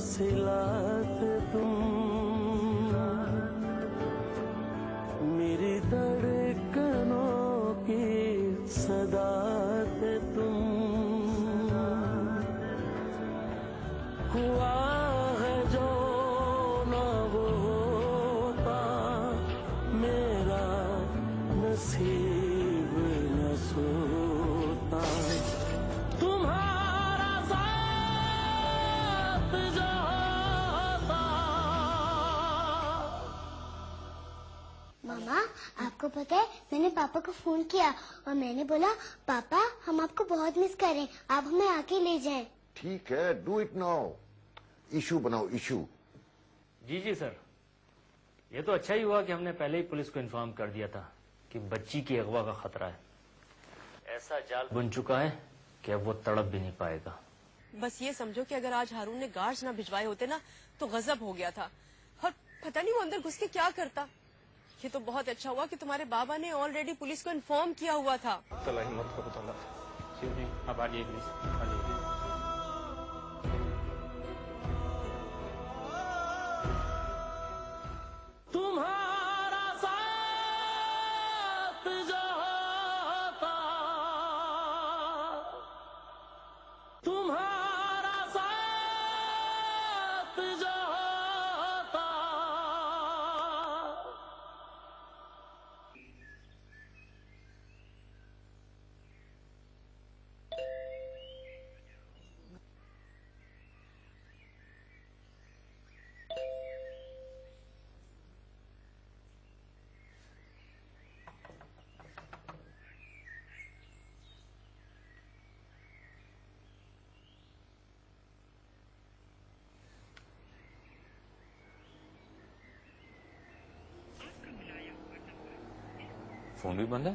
सिलाते तुम, मेरी धड़कनों की सदाते तुम। हुआ है जो न वो होता, मेरा नसीब न सोता। तुम्हारा साथ जो होता। मामा, आपको पता है मैंने पापा को फोन किया और मैंने बोला पापा हम आपको बहुत मिस कर रहे हैं, आप हमें आके ले जाएं। ठीक है, डू इट नाउ। इशू बनाओ, इशू। जी जी सर, ये तो अच्छा ही हुआ कि हमने पहले ही पुलिस को इन्फॉर्म कर दिया था कि बच्ची की अगवा का खतरा है। ऐसा जाल बुन चुका है कि अब वो तड़प भी नहीं पाएगा। बस ये समझो कि अगर आज हारून ने गार्ड्स ना भिजवाए होते ना तो गजब हो गया था, और पता नहीं वो अंदर घुस के क्या करता। ये तो बहुत अच्छा हुआ कि तुम्हारे बाबा ने ऑलरेडी पुलिस को इन्फॉर्म किया हुआ था। अब आइए प्लीज। तुम्हारा साथ जो होता, तुम्हारा साथ जो होता। फोन भी बंद है,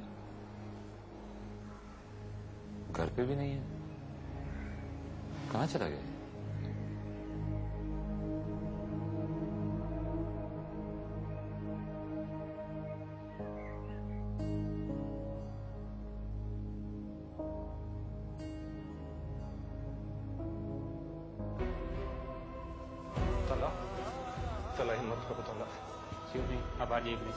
घर पे भी नहीं है, कहाँ चला गया? चला हिम्मत करो तला। अब आइए प्लीज।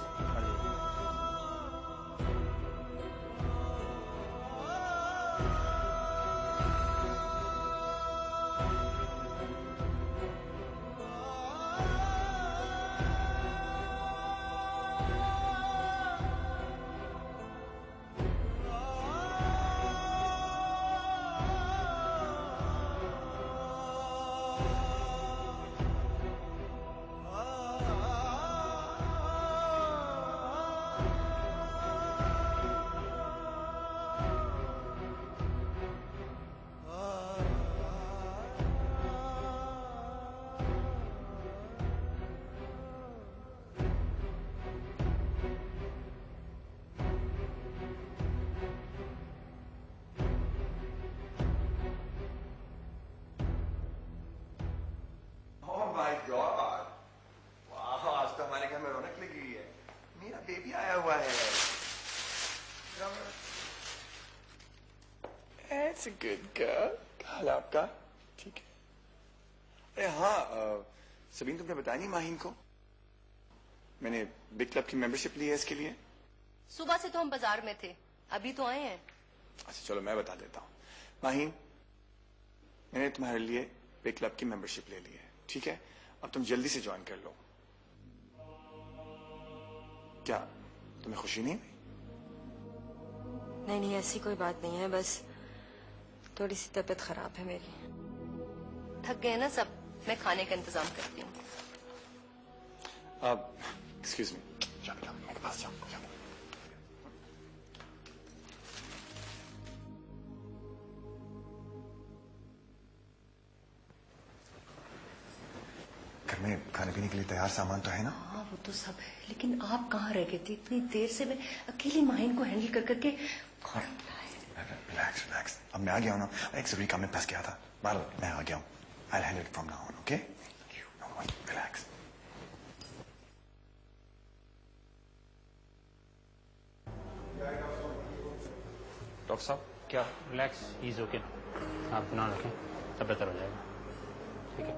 माय गॉड, वाह, आज तो हमारे घर में रौनक लगी हुई है। मेरा बेबी आया हुआ है। That's a good girl। क्या हाल है आपका? ठीक है। अरे हाँ, सबीन तुमने बताया नहीं माहीन को? मैंने बिग क्लब की मेंबरशिप ली है इसके लिए। सुबह से तो हम बाजार में थे, अभी तो आए हैं। अच्छा चलो मैं बता देता हूँ। माहीन, मैंने तुम्हारे लिए बिग क्लब की मेंबरशिप ले ली है, ठीक है? अब तुम जल्दी से ज्वाइन कर लो। क्या तुम्हें खुशी नहीं हुई? नहीं नहीं, ऐसी कोई बात नहीं है, बस थोड़ी सी तबीयत खराब है मेरी। थक गए ना सब, मैं खाने का इंतजाम करती हूँ। अब एक्सक्यूज मी, जाओ मेरे पास जाओ। घर में खाने पीने के लिए तैयार सामान तो है ना? हाँ वो तो सब है, लेकिन आप कहाँ रह गए थे इतनी देर से? मैं अकेली माहिन को हैंडल कर करके रिलैक्स रिलैक्स, अब मैं आ गया हूँ ना। एक जरूरी काम में फंस गया था, बाल मैं आ गया हूँ। I'll handle it from now on, okay? Relax. Doctor साहब क्या? रिलैक्स, इज ओके, आप ना रखें, सब बेहतर हो जाएगा, ठीक है?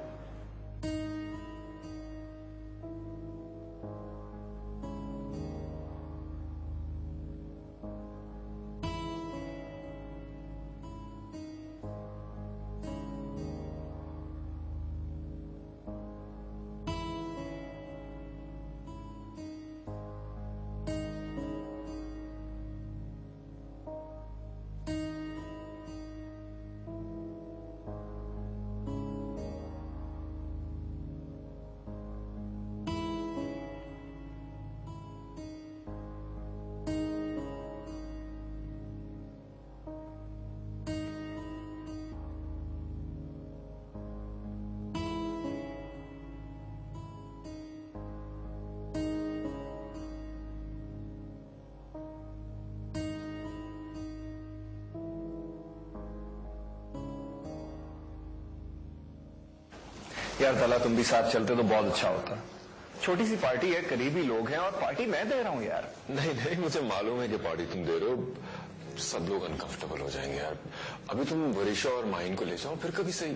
यार तला तुम भी साथ चलते तो बहुत अच्छा होता। छोटी सी पार्टी है, करीबी लोग हैं, और पार्टी मैं दे रहा हूं यार। नहीं नहीं, मुझे मालूम है कि पार्टी तुम दे रहे हो, सब लोग अनकंफर्टेबल हो जाएंगे यार। अभी तुम वरिशा और माहिन को ले जाओ, फिर कभी सही।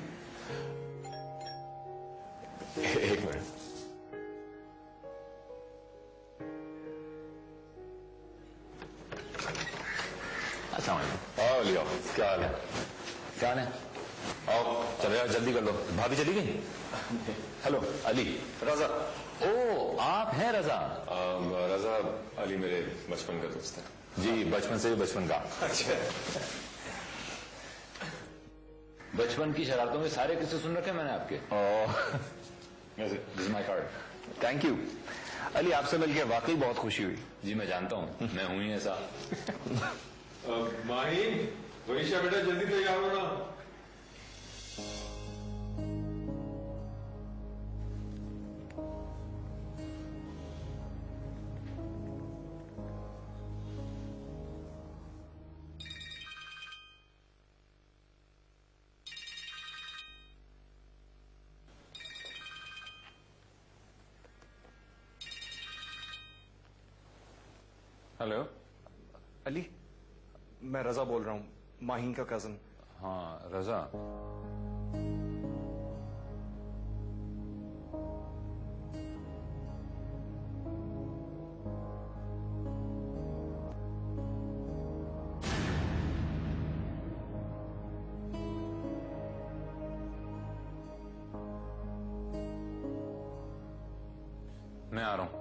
एक मिनट। अच्छा आओ लियो, क्या हाल है? क्या हाल है? आओ चलो यार, जल्दी कर लो, भाभी चली गई। हेलो अली। रजा। ओ आप हैं रजा? रजा अली मेरे बचपन का दोस्त है जी, बचपन से भी बचपन का। अच्छा। बचपन की शरारतों में सारे किस्से सुन रखे मैंने आपके। This is my card. Thank you Ali, आपसे मिलकर वाकई बहुत खुशी हुई। जी मैं जानता हूँ, मैं हूं ही ऐसा। माहिन, वरिशा बेटा जल्दी तैयार हो ना। हेलो अली, मैं रजा बोल रहा हूँ, माहिन का कजन। हाँ रजा, मैं आ रहा हूं।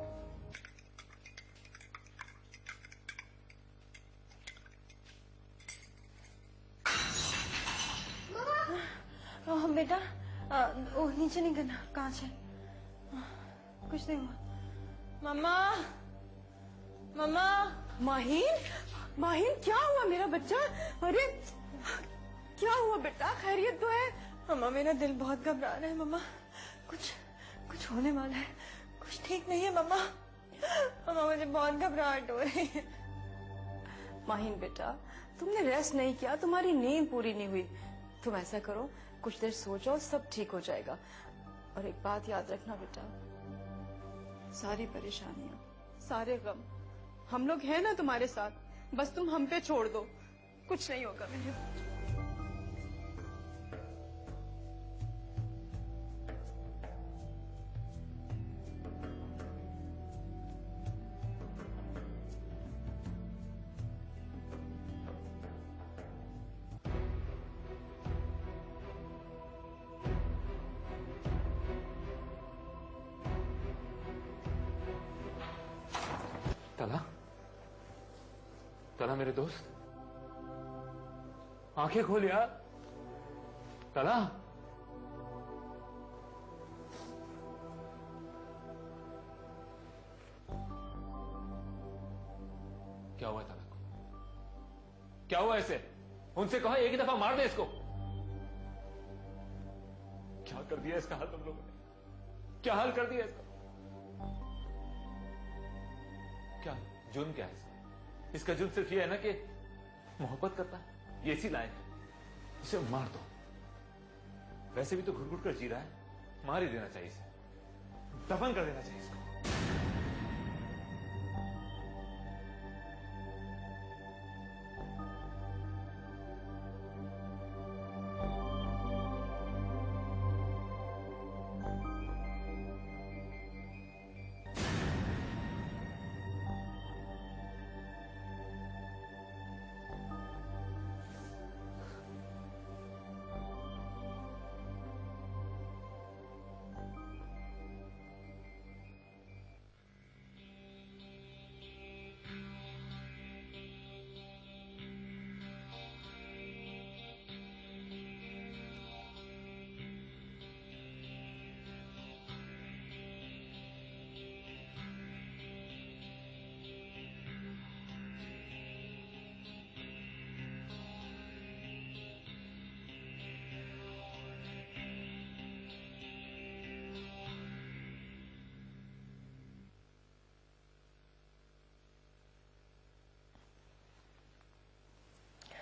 बेटा ओ नीचे नहीं करना, कांच है। कुछ नहीं हुआ। मम्मा, मम्मा। माहिन, माहिन क्या हुआ मेरा बच्चा? अरे क्या हुआ बेटा, खैरियत तो है? मम्मा मेरा दिल बहुत घबरा रहा है मम्मा, कुछ कुछ होने वाला है, कुछ ठीक नहीं है मम्मा। मम्मा मुझे बहुत घबराहट हो रही है। माहिन बेटा, तुमने रेस्ट नहीं किया, तुम्हारी नींद पूरी नहीं हुई। तुम ऐसा करो, कुछ देर सो जाओ, सब ठीक हो जाएगा। और एक बात याद रखना बेटा, सारी परेशानियां, सारे गम, हम लोग हैं ना तुम्हारे साथ, बस तुम हम पे छोड़ दो, कुछ नहीं होगा मेरे बच्चे। तला, तला मेरे दोस्त, आंखें खोल यार। तला, क्या हुआ तला को? क्या हुआ ऐसे? उनसे कहो एक ही दफा मार दे इसको। क्या कर दिया इसका हाल तुम लोगों ने? क्या हाल कर दिया इसका? क्या जुर्म क्या है इसका? इसका जुर्म सिर्फ ये है ना कि मोहब्बत करता है, ये इसी लायक है, इसे मार दो। वैसे भी तो घुट घुट कर जी रहा है, मार ही देना चाहिए इसे, दफन कर देना चाहिए इसको।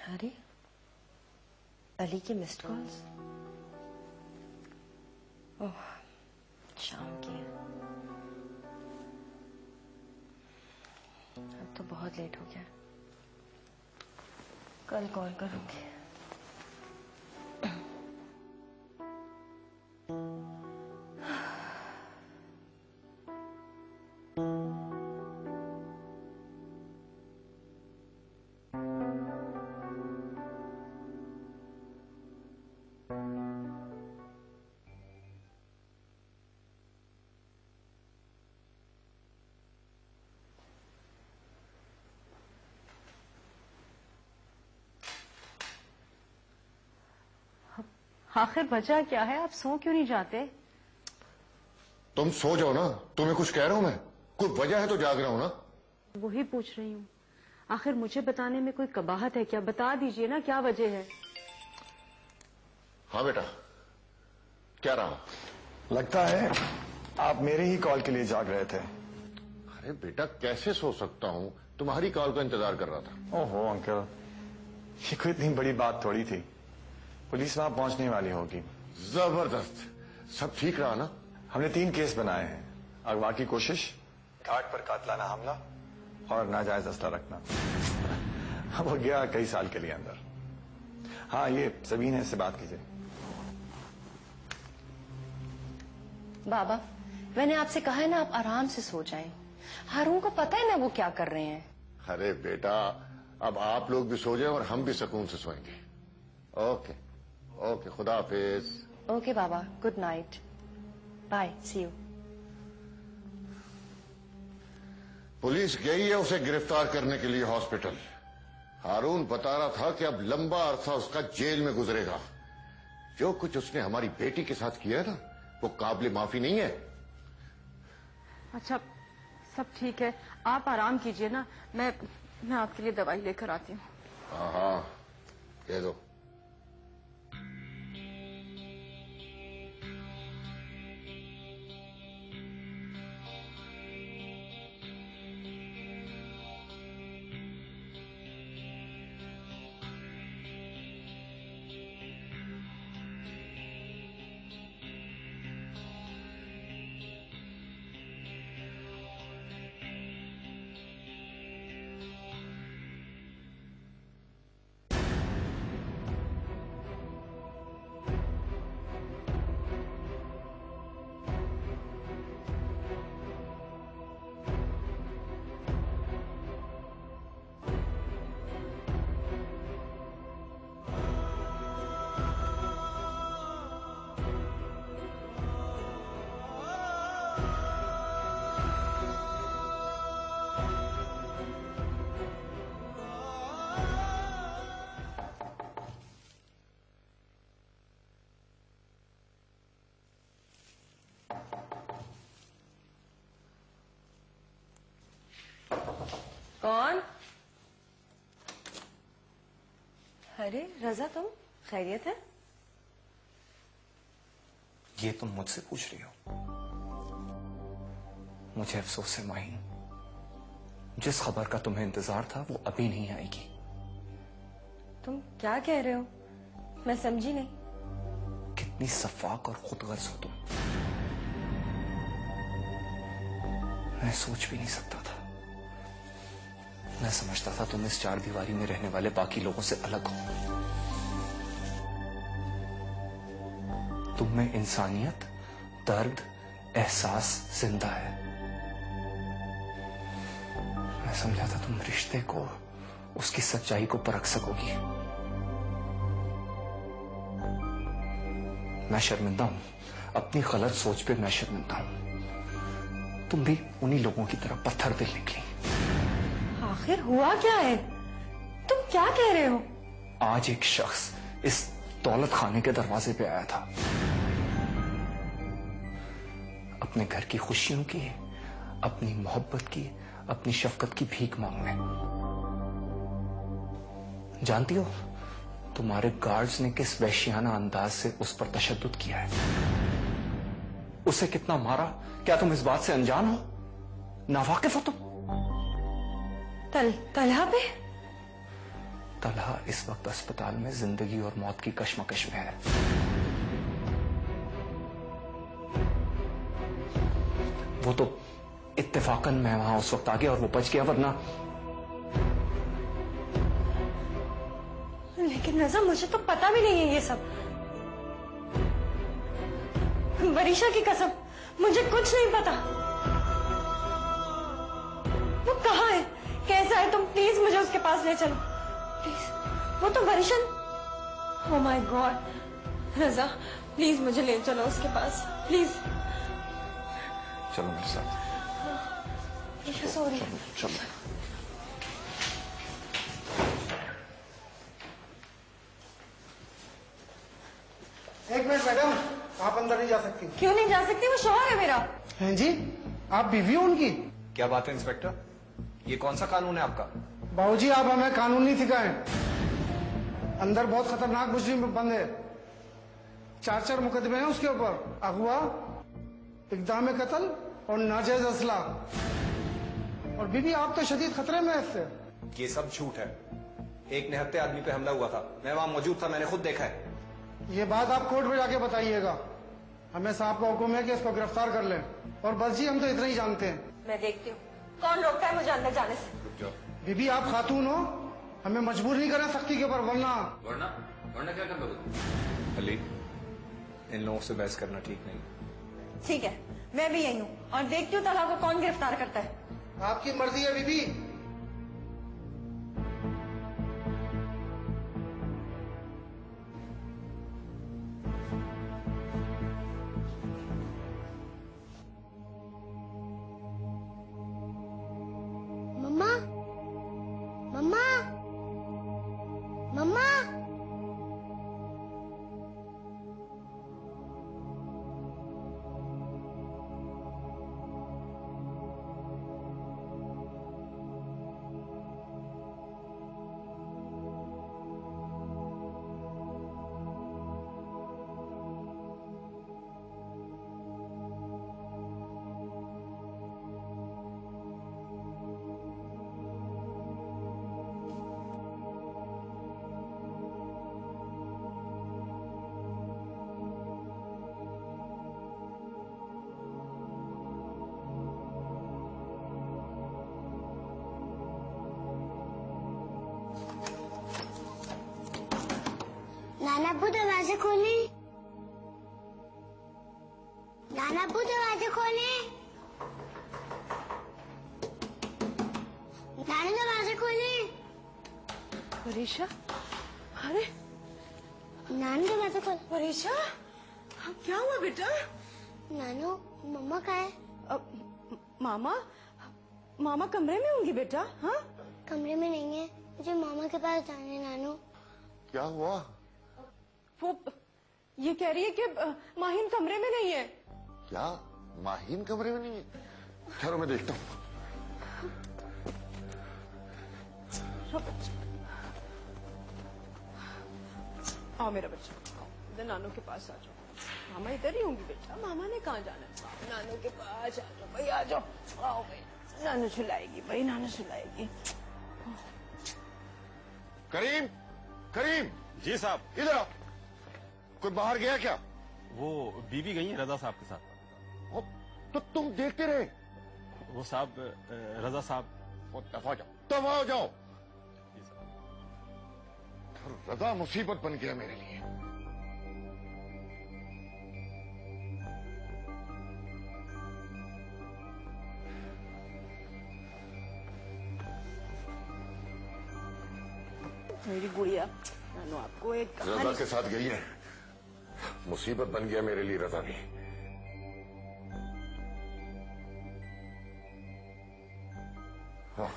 अरे अली के मिस्ड कॉल्स, ओह, शाम की है। अब तो बहुत लेट हो गया। कल कॉल करूंगी। आखिर वजह क्या है? आप सो क्यों नहीं जाते? तुम सो जाओ ना, तुम्हें कुछ कह रहा हूं मैं? कोई वजह है तो जाग रहा हूं ना। वही पूछ रही हूँ, आखिर मुझे बताने में कोई कबाहत है क्या? बता दीजिए ना क्या वजह है। हाँ बेटा, क्या रहा? लगता है आप मेरे ही कॉल के लिए जाग रहे थे। अरे बेटा, कैसे सो सकता हूं? तुम्हारी कॉल का इंतजार कर रहा था। ओहो अंकल, ये कोई इतनी बड़ी बात थोड़ी थी। पुलिस वहां पहुंचने वाली होगी। जबरदस्त। सब ठीक रहा ना? हमने 3 केस बनाए हैं। अगवा की कोशिश, घाट पर कातलाना हमला और नाजायज असला रखना। वो गया कई साल के लिए अंदर। हाँ, ये सबीन है, इससे बात कीजिए। बाबा, मैंने आपसे कहा है ना आप आराम से सो जाएं। हारून को पता है ना वो क्या कर रहे हैं। अरे बेटा, अब आप लोग भी सो जाएं और हम भी सुकून से सोएंगे। ओके ओके, खुदा हाफिज। ओके बाबा, good night, bye, see you. Police गई है उसे गिरफ्तार करने के लिए हॉस्पिटल। हारून बता रहा था कि अब लंबा अरसा उसका जेल में गुजरेगा। जो कुछ उसने हमारी बेटी के साथ किया है ना, वो काबिल माफी नहीं है। अच्छा, सब ठीक है, आप आराम कीजिए ना। मैं आपके लिए दवाई लेकर आती हूँ। हाँ हाँ, दे दो। कौन? अरे रजा, तुम खैरियत है? ये तुम मुझसे पूछ रही हो? मुझे अफसोस है माहीन, जिस खबर का तुम्हें इंतजार था वो अभी नहीं आएगी। तुम क्या कह रहे हो? मैं समझी नहीं। कितनी सफाक और खुदगर्ज हो तुम, मैं सोच भी नहीं सकता था। मैं समझता था तुम इस 4 दीवारी में रहने वाले बाकी लोगों से अलग हो। तुम में इंसानियत, दर्द, एहसास जिंदा है। मैं समझा था तुम रिश्ते को, उसकी सच्चाई को परख सकोगी। मैं शर्मिंदा हूं, अपनी गलत सोच पे मैं शर्मिंदा हूं। तुम भी उन्हीं लोगों की तरह पत्थर दिल निकली। आखिर हुआ क्या है? तुम क्या कह रहे हो? आज एक शख्स इस दौलत खाने के दरवाजे पे आया था, अपने घर की खुशियों की, अपनी मोहब्बत की, अपनी शफकत की भीख मांगने। जानती हो तुम्हारे गार्ड्स ने किस वहशियाना अंदाज से उस पर तशद्दुद किया है? उसे कितना मारा, क्या तुम इस बात से अनजान हो? नावाकिफ हो तुम? तलहा पे? तलहा इस वक्त अस्पताल में जिंदगी और मौत की कश्मकश में है। वो तो इत्तेफाकन मैं वहां उस वक्त आ गया और वो बच गया, वरना। लेकिन रजा, मुझे तो पता भी नहीं है ये सब। वरीशा की कसम, मुझे कुछ नहीं पता। वो कहाँ है, कैसा है? तुम प्लीज मुझे उसके पास ले चलो प्लीज। वो तो Varisha. Oh my God Raza, please मुझे ले चलो उसके पास प्लीज। चलो मेरे साथ। सॉरी। चलो। एक मिनट मैडम, आप अंदर नहीं जा सकती। क्यों नहीं जा सकती? वो शौहर है मेरा। हैं जी, आप बीवी हो उनकी? क्या बात है इंस्पेक्टर, ये कौन सा कानून है आपका? बाबूजी, आप हमें कानून नहीं सिखाएं। अंदर बहुत खतरनाक मुजरिम बंद है। 4 मुकदमे हैं उसके ऊपर, अगवा, इक़दाम कत्ल और नाजायज असला। और बीबी, आप तो शदीद खतरे में हैं इससे। ये सब झूठ है। एक निहत्थे आदमी पे हमला हुआ था, मैं वहां मौजूद था, मैंने खुद देखा है। ये बात आप कोर्ट में जाके बताइएगा। हमें साहब का हुक्म है कि इसको गिरफ्तार कर लें। और बस जी, हम तो इतना ही जानते हैं। मैं देखती हूँ कौन रोकता है मुझे अंदर जाने से। रुक जाओ। बीबी, आप खातून हो, हमें मजबूर नहीं करें सख्ती के ऊपर, वरना क्या कर लोगे? अली, इन लोगों से बहस करना ठीक नहीं। ठीक है, मैं भी यही हूँ और देखती हूँ तलहा को कौन गिरफ्तार करता है। आपकी मर्जी है बीबी। मम्मा, मम्मा, मम्मा। नाना अब्बू, दरवाजे खोले। नाना अब्बू, दरवाजे खोले। नाना, दरवाजे खोले। वरीशा, अरे नाना, दरवाजे खोले। वरीशा, क्या हुआ बेटा? नानू, मम्मा कहाँ है? मामा, मामा कमरे में होंगी बेटा। हाँ, कमरे में नहीं है, मुझे मामा के पास जाना है। नानू, क्या हुआ? वो ये कह रही है कि माहिन कमरे में नहीं है। क्या माहिन कमरे में नहीं है? ठहरो, मैं देखता हूँ। आओ मेरा बच्चा, आओ इधर नानू के पास आ जाओ। मामा इधर ही होंगी बेटा, मामा ने कहाँ जाना है? नानू के पास आ जाओ भाई, आ जाओ। आओ भाई, नानू सुलाएगी भाई, नानू सुलाएगी। करीम, करीम। जी साहब। इधर आओ। कोई बाहर गया क्या? वो बीबी गई है रजा साहब के साथ। तो तुम देखते रहे? वो साहब, रजा साहब। वो दफा जाओ, दफा हो जाओ। रजा मुसीबत बन गया मेरे लिए। मेरी गुड़िया, नानू आपको एक रजा के साथ गई है। मुसीबत बन गया मेरे लिए रजा भी। हाँ।